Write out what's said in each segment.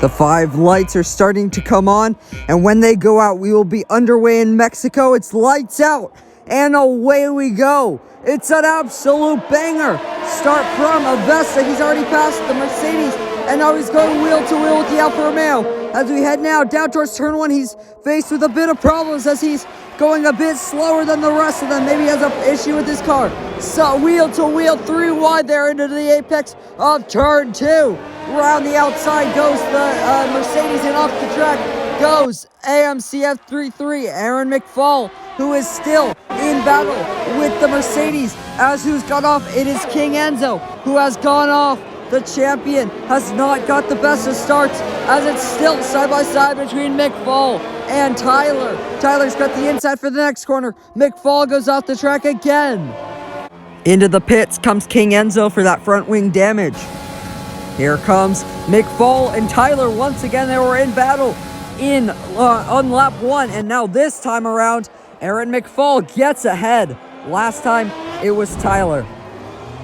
The 5 lights are starting to come on, and when they go out, we will be underway in Mexico. It's lights out, and away we go. It's an absolute banger. Start from Avesta. He's already passed the Mercedes, and now he's going wheel to wheel with the Alfa Romeo. As we head now down towards turn 1, he's faced with a bit of problems as he's going a bit slower than the rest of them. Maybe he has an issue with his car. So wheel to wheel, 3 wide there into the apex of turn 2. Around the outside goes the Mercedes, and off the track goes AMCF 33, Aaron McFall, who is still in battle with the Mercedes. As who's got off, it is King Enzo, who has gone off. The champion has not got the best of starts, as it's still side by side between McFall and Tyler. Tyler's got the inside for the next corner. McFall goes off the track again. Into the pits comes King Enzo for that front wing damage. Here comes McFall and Tyler once again. They were in battle on lap 1, and now this time around, Aaron McFall gets ahead. Last time, it was Tyler.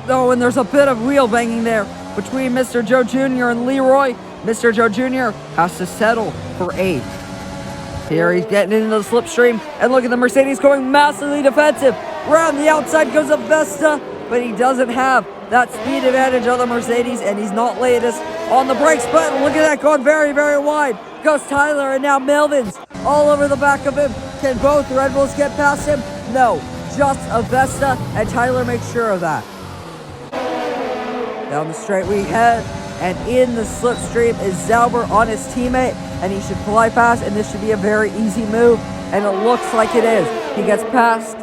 Oh, and there's a bit of wheel banging there between Mr. Joe Jr. and Leroy. Mr. Joe Jr. has to settle for 8th. Here he's getting into the slipstream, and look at the Mercedes going massively defensive. Around the outside goes Avesta, but he doesn't have that speed advantage on the Mercedes, and he's not latest on the brakes. But look at that, going very, very wide. Goes Tyler, and now Melvin's all over the back of him. Can both Red Bulls get past him? No, just Avesta, and Tyler makes sure of that. Down the straight we head, and in the slipstream is Zauber on his teammate, and he should fly past, and this should be a very easy move, and it looks like it is. He gets past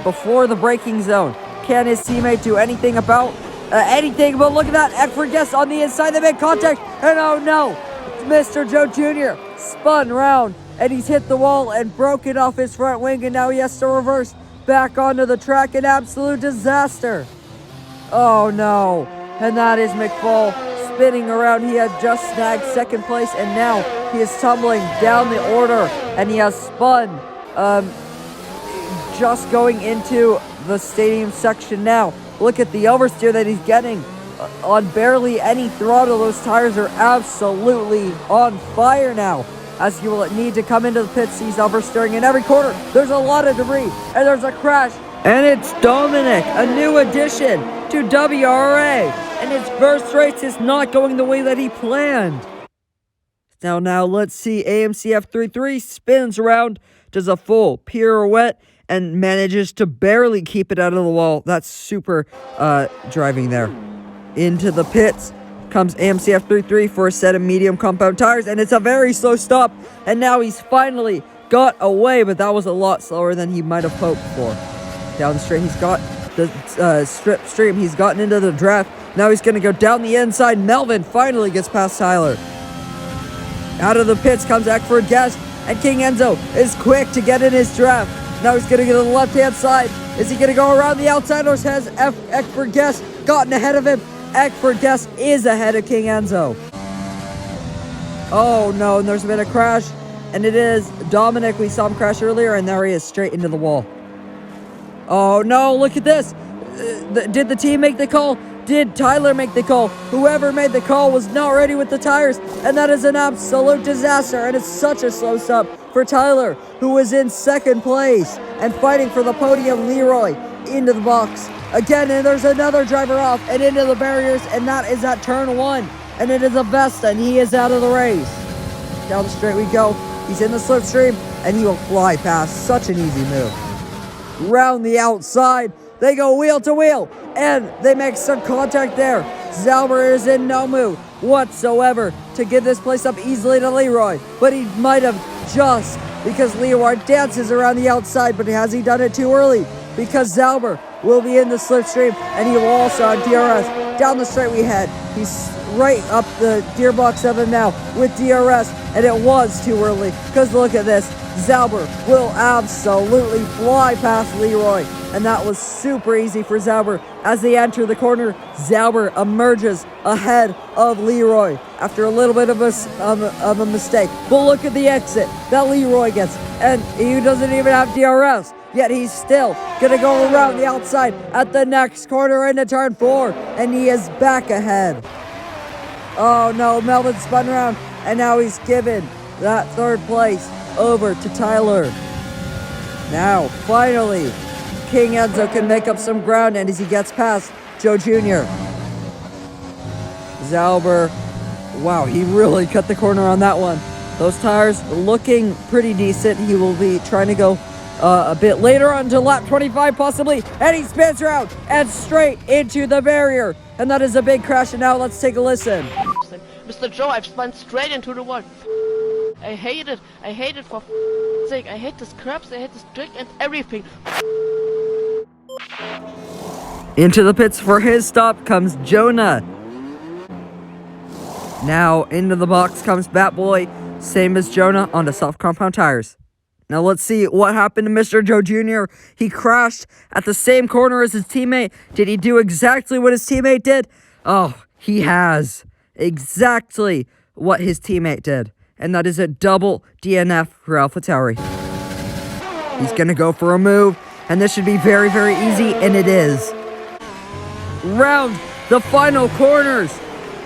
before the braking zone. Can his teammate do anything about anything? But look at that, Eckford Guest on the inside, they make contact, and oh no, Mr. Joe Jr. spun round, and he's hit the wall and broken off his front wing, and now he has to reverse back onto the track. An absolute disaster. Oh no. And that is McFall spinning around. He had just snagged 2nd place, and now he is tumbling down the order, and he has spun just going into the stadium section now. Look at the oversteer that he's getting on barely any throttle. Those tires are absolutely on fire now, as he will need to come into the pits. He's oversteering in every corner. There's a lot of debris, and there's a crash. And it's Dominic, a new addition to WRA, and his first race is not going the way that he planned. Now let's see. AMCF 33 spins around, does a full pirouette, and manages to barely keep it out of the wall. That's super driving there. Into the pits comes AMCF 33 for a set of medium compound tires, and it's a very slow stop, and now he's finally got away, but that was a lot slower than he might have hoped for. Down the straight, he's got the strip stream. He's gotten into the draft. Now he's going to go down the inside. Melvin finally gets past Tyler. Out of the pits comes Eckford Guest, and King Enzo is quick to get in his draft. Now he's going to get to the left-hand side. Is he going to go around the outside, or has Eckford Guest gotten ahead of him? Eckford Guest is ahead of King Enzo. Oh no, and there's been a crash, and it is Dominic. We saw him crash earlier, and there he is, straight into the wall. Oh no, look at this. Did the team make the call? Did Tyler make the call? Whoever made the call was not ready with the tires, and that is an absolute disaster, and it's such a slow stop for Tyler, who was in 2nd place and fighting for the podium. Leroy into the box again, and there's another driver off and into the barriers, and that is at turn 1, and it is Avesta, and he is out of the race. Down the straight we go. He's in the slipstream, and he will fly past. Such an easy move. Round the outside, they go wheel to wheel, and they make some contact there. Zauber is in no mood whatsoever to give this place up easily to Leroy, but he might have just, because Leroy dances around the outside, but has he done it too early? Because Zauber will be in the slipstream, and he will also have DRS. Down the straight we head. He's right up the gearbox of him now with DRS, and it was too early, because look at this. Zauber will absolutely fly past Leroy, and that was super easy for Zauber. As they enter the corner, Zauber emerges ahead of Leroy after a little bit of a mistake. But look at the exit that Leroy gets, and he doesn't even have DRS, yet he's still gonna go around the outside at the next corner into turn 4, and he is back ahead. Oh no, Melvin spun around, and now he's given that third place over to Tyler. Now, finally, King Enzo can make up some ground, and as he gets past Joe Jr. Zauber, wow, he really cut the corner on that one. Those tires looking pretty decent. He will be trying to go a bit later on to lap 25 possibly, and he spins around and straight into the barrier, and that is a big crash. And now let's take a listen. Mr. Joe, I've spun straight into the wall. I hate it for sake. I hate this curbs, I hate this trick and everything. Into the pits for his stop comes Jonah. Now into the box comes Batboy, same as Jonah, onto soft compound tires. Now let's see what happened to Mr. Joe Jr. He crashed at the same corner as his teammate. Did he do exactly what his teammate did? Oh, he has exactly what his teammate did. And that is a double DNF for AlphaTauri. He's going to go for a move, and this should be very, very easy, and it is. Round the final corners.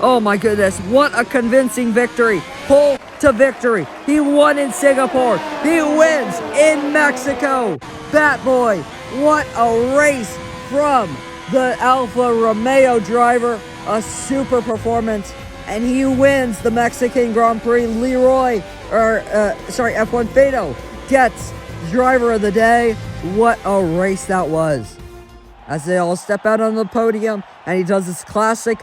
Oh my goodness, what a convincing victory. Pole to victory. He won in Singapore. He wins in Mexico. Batboy, what a race from the Alfa Romeo driver. A super performance. And he wins the Mexican Grand Prix. F1 Fado gets driver of the day. What a race that was. As they all step out on the podium, and he does this classic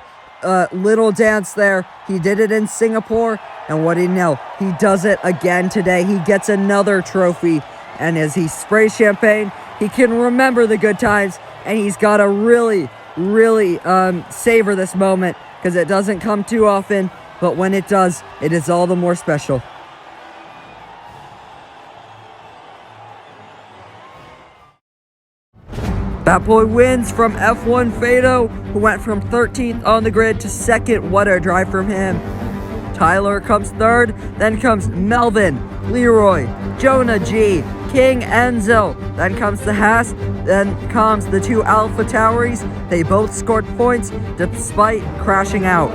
little dance there. He did it in Singapore, and what do you know? He does it again today. He gets another trophy, and as he sprays champagne, he can remember the good times, and he's got to really, really savor this moment, because it doesn't come too often, but when it does, it is all the more special. Batboy wins from F1 Fado, who went from 13th on the grid to 2nd. What a drive from him. Tyler comes 3rd, then comes Melvin, Leroy, Jonah G, King Enzo, then comes the Haas, then comes the two AlphaTauris. They both scored points despite crashing out.